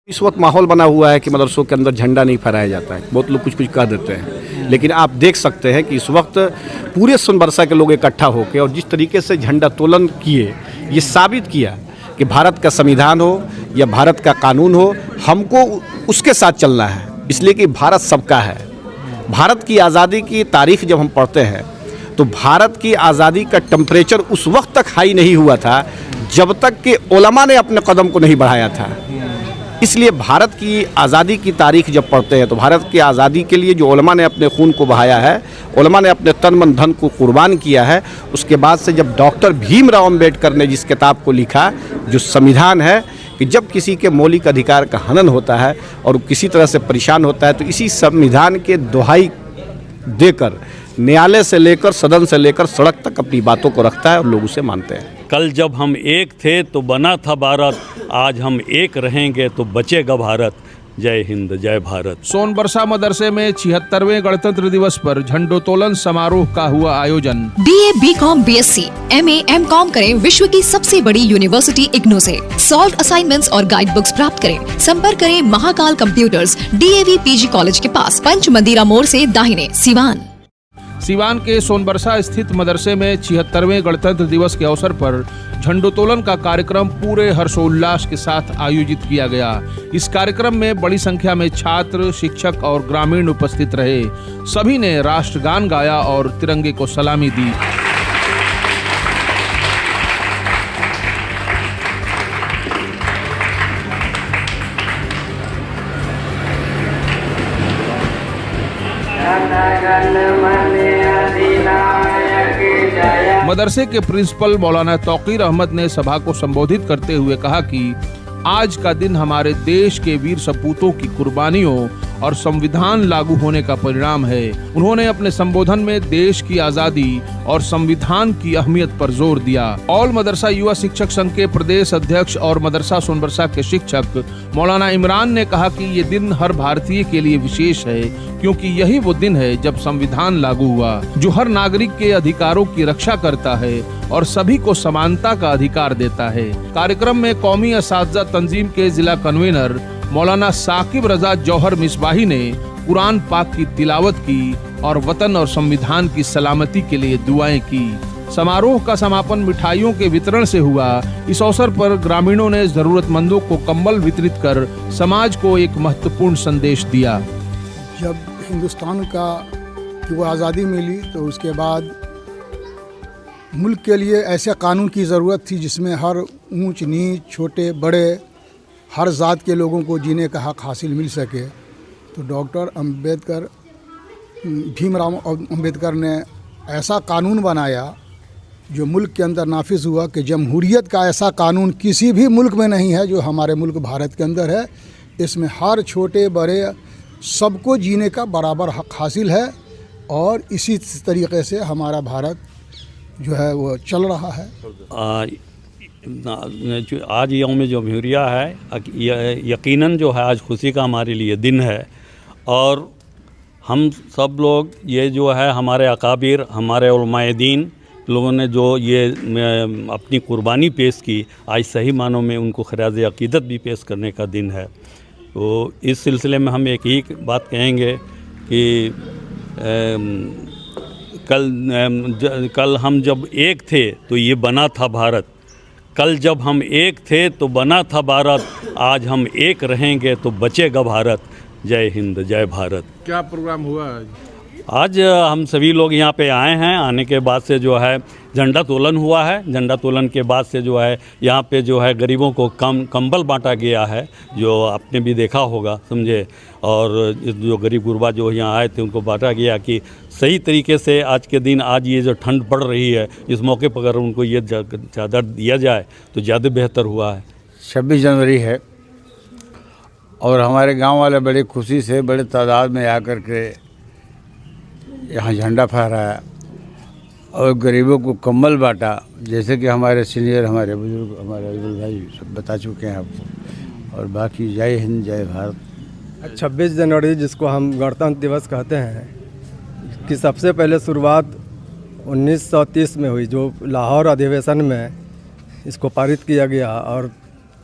इस वक्त माहौल बना हुआ है कि मदरसों के अंदर झंडा नहीं फहराया जाता है। बहुत लोग कुछ कुछ कह देते हैं, लेकिन आप देख सकते हैं कि इस वक्त पूरे सोनबरसा के लोग इकट्ठा होकर और जिस तरीके से झंडा तोलन किए, ये साबित किया कि भारत का संविधान हो या भारत का कानून हो, हमको उसके साथ चलना है, इसलिए कि भारत सबका है। भारत की आज़ादी की तारीख जब हम पढ़ते हैं तो भारत की आज़ादी का टेम्परेचर उस वक्त तक हाई नहीं हुआ था जब तक कि उलमा ने अपने कदम को नहीं बढ़ाया था। इसलिए भारत की आज़ादी की तारीख जब पढ़ते हैं तो भारत की आज़ादी के लिए जो उलमा ने अपने खून को बहाया है, उलमा ने अपने तन मन धन को कुर्बान किया है, उसके बाद से जब डॉक्टर भीमराव अम्बेडकर ने जिस किताब को लिखा, जो संविधान है, कि जब किसी के मौलिक अधिकार का हनन होता है और किसी तरह से परेशान होता है तो इसी संविधान के दोहाई देकर न्यायालय से लेकर सदन से लेकर सड़क तक अपनी बातों को रखता है और लोग उसे मानते हैं। कल जब हम एक थे तो बना था भारत, आज हम एक रहेंगे तो बचेगा भारत। जय हिंद, जय भारत। सोनबरसा मदरसे में 76वें गणतंत्र दिवस पर झंडोत्तोलन समारोह का हुआ आयोजन। BA, BCom, BSc, MA, MCom करें विश्व की सबसे बड़ी यूनिवर्सिटी इग्नू से। सॉल्व असाइनमेंट्स और गाइड बुक्स प्राप्त करें। संपर्क करें Mahakal computers, DAV PG college के पास, पंच मंदिरा मोड़ से दाहिने, सिवान। सिवान के सोनबरसा स्थित मदरसे में 76वें गणतंत्र दिवस के अवसर पर झंडोत्तोलन का कार्यक्रम पूरे हर्षोल्लास के साथ आयोजित किया गया। इस कार्यक्रम में बड़ी संख्या में छात्र, शिक्षक और ग्रामीण उपस्थित रहे। सभी ने राष्ट्रगान गाया और तिरंगे को सलामी दी। मदरसे के प्रिंसिपल मौलाना तौकीर अहमद ने सभा को संबोधित करते हुए कहा कि आज का दिन हमारे देश के वीर सपूतों की कुर्बानियों और संविधान लागू होने का परिणाम है। उन्होंने अपने संबोधन में देश की आजादी और संविधान की अहमियत पर जोर दिया। ऑल मदरसा युवा शिक्षक संघ के प्रदेश अध्यक्ष और मदरसा सोनबरसा के शिक्षक मौलाना इमरान ने कहा कि ये दिन हर भारतीय के लिए विशेष है, क्योंकि यही वो दिन है जब संविधान लागू हुआ, जो हर नागरिक के अधिकारों की रक्षा करता है और सभी को समानता का अधिकार देता है। कार्यक्रम में कौमी असातिज़ा तंजीम के जिला कन्वीनर मौलाना साकिब रजा जौहर मिसबाही ने कुरान पाक की तिलावत की और वतन और संविधान की सलामती के लिए दुआएं की। समारोह का समापन मिठाइयों के वितरण से हुआ। इस अवसर पर ग्रामीणों ने जरूरतमंदों को कंबल वितरित कर समाज को एक महत्वपूर्ण संदेश दिया। जब हिंदुस्तान की वो आज़ादी मिली तो उसके बाद मुल्क के लिए ऐसे कानून की ज़रूरत थी जिसमें हर ऊंच नीच, छोटे बड़े, हर ज़ात के लोगों को जीने का हक हासिल मिल सके। तो डॉक्टर अम्बेडकर, भीमराव अम्बेडकर ने ऐसा कानून बनाया जो मुल्क के अंदर नाफिज हुआ कि जमहूरियत का ऐसा कानून किसी भी मुल्क में नहीं है जो हमारे मुल्क भारत के अंदर है। इसमें हर छोटे बड़े सबको जीने का बराबर हक हासिल है और इसी तरीके से हमारा भारत जो है वो चल रहा है। आज यौम जमहूरिया है, यकीनन जो है आज खुशी का हमारे लिए दिन है और हम सब लोग ये जो है हमारे अकाबिर, हमारे उलमाए दीन लोगों ने जो ये अपनी कुर्बानी पेश की, आज सही मानों में उनको खराज अकीदत भी पेश करने का दिन है। तो इस सिलसिले में हम एक ही बात कहेंगे कि कल हम जब एक थे तो ये बना था भारत। कल जब हम एक थे तो बना था भारत, आज हम एक रहेंगे तो बचेगा भारत। जय हिंद, जय भारत। क्या प्रोग्राम हुआ आज हम सभी लोग यहाँ पे आए हैं। आने के बाद से जो है झंडा तोलन हुआ है। झंडा तोलन के बाद से जो है यहाँ पे जो है गरीबों को कंबल बांटा गया है, जो आपने भी देखा होगा, समझे। और जो गरीब गुरबा जो यहाँ आए थे उनको बांटा गया कि सही तरीके से आज के दिन, आज ये जो ठंड पड़ रही है, इस मौके पर अगर उनको ये चादर दिया जाए तो ज़्यादा बेहतर हुआ है। 26 जनवरी है और हमारे गांव वाले बड़ी खुशी से बड़े तादाद में आकर के यहाँ झंडा फहराया और गरीबों को कंबल बांटा, जैसे कि हमारे सीनियर, हमारे बुजुर्ग, हमारे अब्दुल भाई सब बता चुके हैं आपको। और बाकी जय हिंद, जय भारत। 26 जनवरी जिसको हम गणतंत्र दिवस कहते हैं, की सबसे पहले शुरुआत 1930 में हुई, जो लाहौर अधिवेशन में इसको पारित किया गया और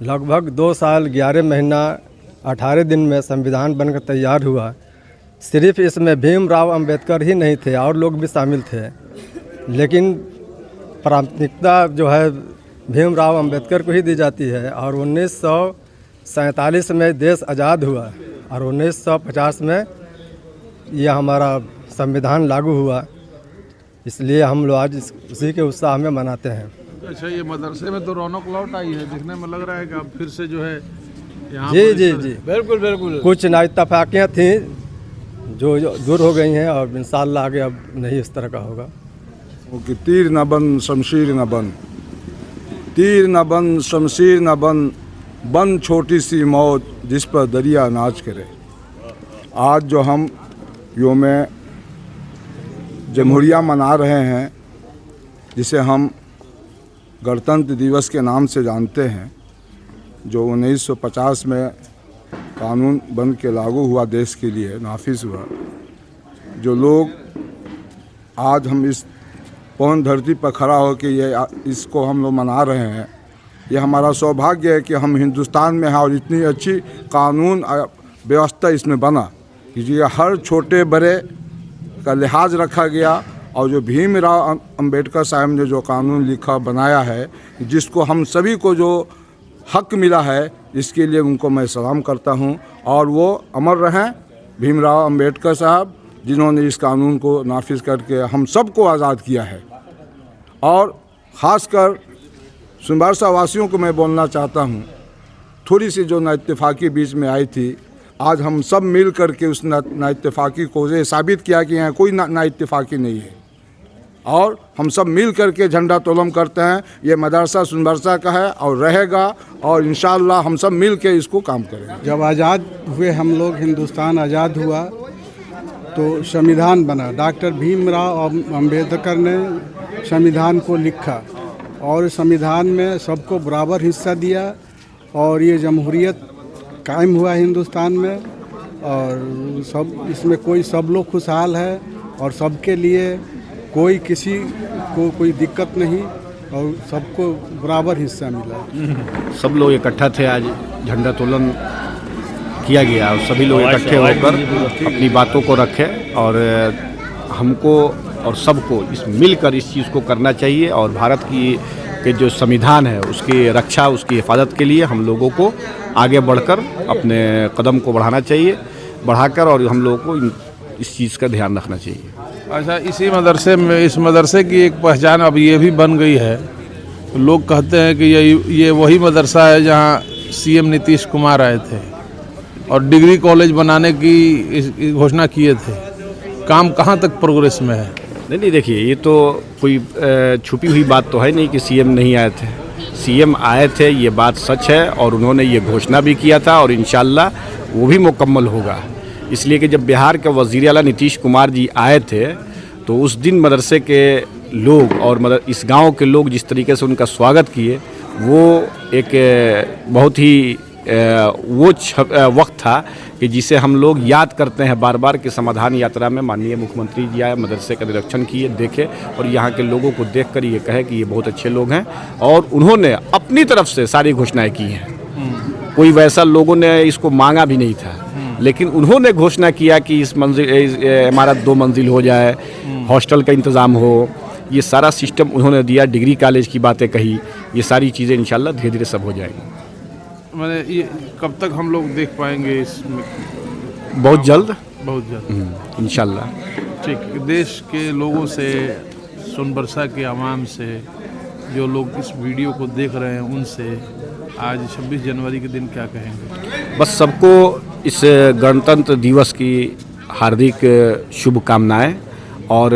लगभग 2 साल 11 महीना 18 दिन में संविधान बनकर तैयार हुआ। सिर्फ इसमें भीमराव अंबेडकर ही नहीं थे, और लोग भी शामिल थे, लेकिन प्राथमिकता जो है भीमराव अंबेडकर को ही दी जाती है। और 1947 में देश आज़ाद हुआ और 1950 में यह हमारा संविधान लागू हुआ, इसलिए हम लोग आज उसी के उत्साह में मनाते हैं। अच्छा, ये मदरसे में तो रौनक लौट आई है, दिखने में लग रहा है कि अब फिर से जो है यहाँ जी पर जी जी बिल्कुल बिल्कुल। कुछ नाइतफाकियाँ थीं जो दूर हो गई हैं, और इंशाअल्लाह आगे अब नहीं इस तरह का होगा। कि तीर न बन शमशीर न बन, तीर न बन शमशीर न बन, बन छोटी सी मौत जिस पर दरिया नाच करे। आज जो हम योम जमहूरिया मना रहे हैं, जिसे हम गणतंत्र दिवस के नाम से जानते हैं, जो 1950 में कानून बन के लागू हुआ, देश के लिए नाफिज हुआ। जो लोग आज हम इस पवन धरती पर खड़ा हो के इसको हम लोग मना रहे हैं, ये हमारा सौभाग्य है कि हम हिंदुस्तान में हैं और इतनी अच्छी कानून व्यवस्था इसमें बना कि ये हर छोटे बड़े का लिहाज रखा गया। और जो भीमराव अंबेडकर साहब ने जो कानून लिखा बनाया है, जिसको हम सभी को जो हक मिला है, इसके लिए उनको मैं सलाम करता हूं। और वो अमर रहें भीमराव अंबेडकर साहब, जिन्होंने इस कानून को नाफिज करके हम सबको आज़ाद किया है। और ख़ासकर सोनबरसा वासियों को मैं बोलना चाहता हूँ, थोड़ी सी जो नाइतफाकी बीच में आई थी, आज हम सब मिल कर के उस नाइतफाकी को ये साबित किया कि यहाँ कोई नाइतफाकी नहीं है, और हम सब मिल कर के झंडा तोलन करते हैं। ये मदरसा सोनबरसा का है और रहेगा, और इंशाअल्लाह हम सब मिल के इसको काम करेंगे। जब आज़ाद हुए हम लोग, हिंदुस्तान आज़ाद हुआ तो संविधान बना। डॉक्टर भीमराव अंबेडकर ने संविधान को लिखा और संविधान में सबको बराबर हिस्सा दिया, और ये जमहूरियत कायम हुआ हिंदुस्तान में। और सब इसमें सब लोग खुशहाल है, और सबके लिए कोई किसी को कोई दिक्कत नहीं, और सबको बराबर हिस्सा मिला। सब लोग इकट्ठा थे, आज झंडा तोलन किया गया और सभी लोग इकट्ठे होकर अपनी बातों को रखें, और हमको और सबको मिलकर इस चीज़ को करना चाहिए। और भारत की के जो संविधान है, उसकी रक्षा, उसकी हिफाजत के लिए हम लोगों को आगे बढ़कर अपने कदम को बढ़ाना चाहिए, बढ़ाकर, और हम लोगों को इस चीज़ का ध्यान रखना चाहिए। अच्छा, इसी मदरसे में, इस मदरसे की एक पहचान अब ये भी बन गई है। लोग कहते हैं कि ये वही मदरसा है जहाँ सीएम नीतीश कुमार आए थे और डिग्री कॉलेज बनाने की घोषणा किए थे। काम कहाँ तक प्रोग्रेस में है? नहीं, देखिए, ये तो कोई छुपी हुई बात तो है नहीं कि सीएम नहीं आए थे। सीएम आए थे, ये बात सच है, और उन्होंने ये घोषणा भी किया था, और इंशाअल्लाह वो भी मुकम्मल होगा। इसलिए कि जब बिहार के वज़ीर आला नीतीश कुमार जी आए थे, तो उस दिन मदरसे के लोग और इस गांव के लोग जिस तरीके से उनका स्वागत किए, वो एक बहुत ही वक्त था कि जिसे हम लोग याद करते हैं बार बार कि समाधान यात्रा में माननीय मुख्यमंत्री जी आए, मदरसे का निरीक्षण किए, देखे, और यहाँ के लोगों को देखकर ये कहे कि ये बहुत अच्छे लोग हैं, और उन्होंने अपनी तरफ से सारी घोषणाएं की हैं। कोई वैसा लोगों ने इसको मांगा भी नहीं था, लेकिन उन्होंने घोषणा किया कि इस इमारत 2 मंजिल हो जाए, हॉस्टल का इंतज़ाम हो, ये सारा सिस्टम उन्होंने दिया। डिग्री कॉलेज की बातें कही, ये सारी चीज़ें इंशाल्लाह धीरे धीरे सब हो जाएंगी। मैंने ये कब तक हम लोग देख पाएंगे इसमें? बहुत जल्द, बहुत जल्द इंशाल्लाह। ठीक, देश के लोगों से, सोनबरसा के आवाम से, जो लोग इस वीडियो को देख रहे हैं, उनसे आज 26 जनवरी के दिन क्या कहेंगे? बस सबको इस गणतंत्र दिवस की हार्दिक शुभकामनाएं, और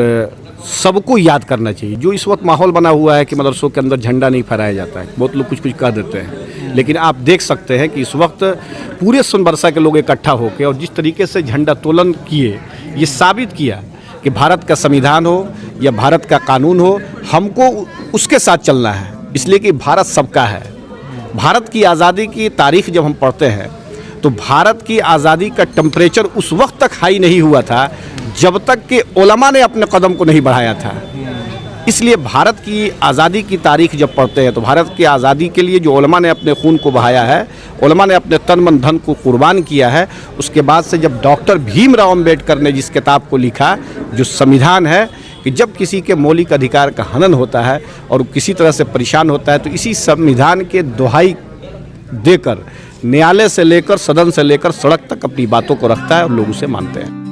सबको याद करना चाहिए। जो इस वक्त माहौल बना हुआ है कि मदरसों के अंदर झंडा नहीं फहराया जाता है, बहुत लोग कुछ कुछ कह देते हैं, लेकिन आप देख सकते हैं कि इस वक्त पूरे सोनबरसा के लोग इकट्ठा होकर और जिस तरीके से झंडा तोलन किए, ये साबित किया कि भारत का संविधान हो या भारत का कानून हो, हमको उसके साथ चलना है, इसलिए कि भारत सबका है। भारत की आज़ादी की तारीख जब हम पढ़ते हैं, तो भारत की आज़ादी का टेम्परेचर उस वक्त तक हाई नहीं हुआ था जब तक कि उलमा ने अपने कदम को नहीं बढ़ाया था। इसलिए भारत की आज़ादी की तारीख जब पढ़ते हैं तो भारत की आज़ादी के लिए जो उलमा ने अपने खून को बहाया है, उलमा ने अपने तन मन धन को कुर्बान किया है, उसके बाद से जब डॉक्टर भीमराव अंबेडकर ने जिस किताब को लिखा, जो संविधान है, कि जब किसी के मौलिक अधिकार का हनन होता है और किसी तरह से परेशान होता है तो इसी संविधान के दोहाई देकर न्यायालय से लेकर सदन से लेकर सड़क तक अपनी बातों को रखता है और लोग उसे मानते हैं।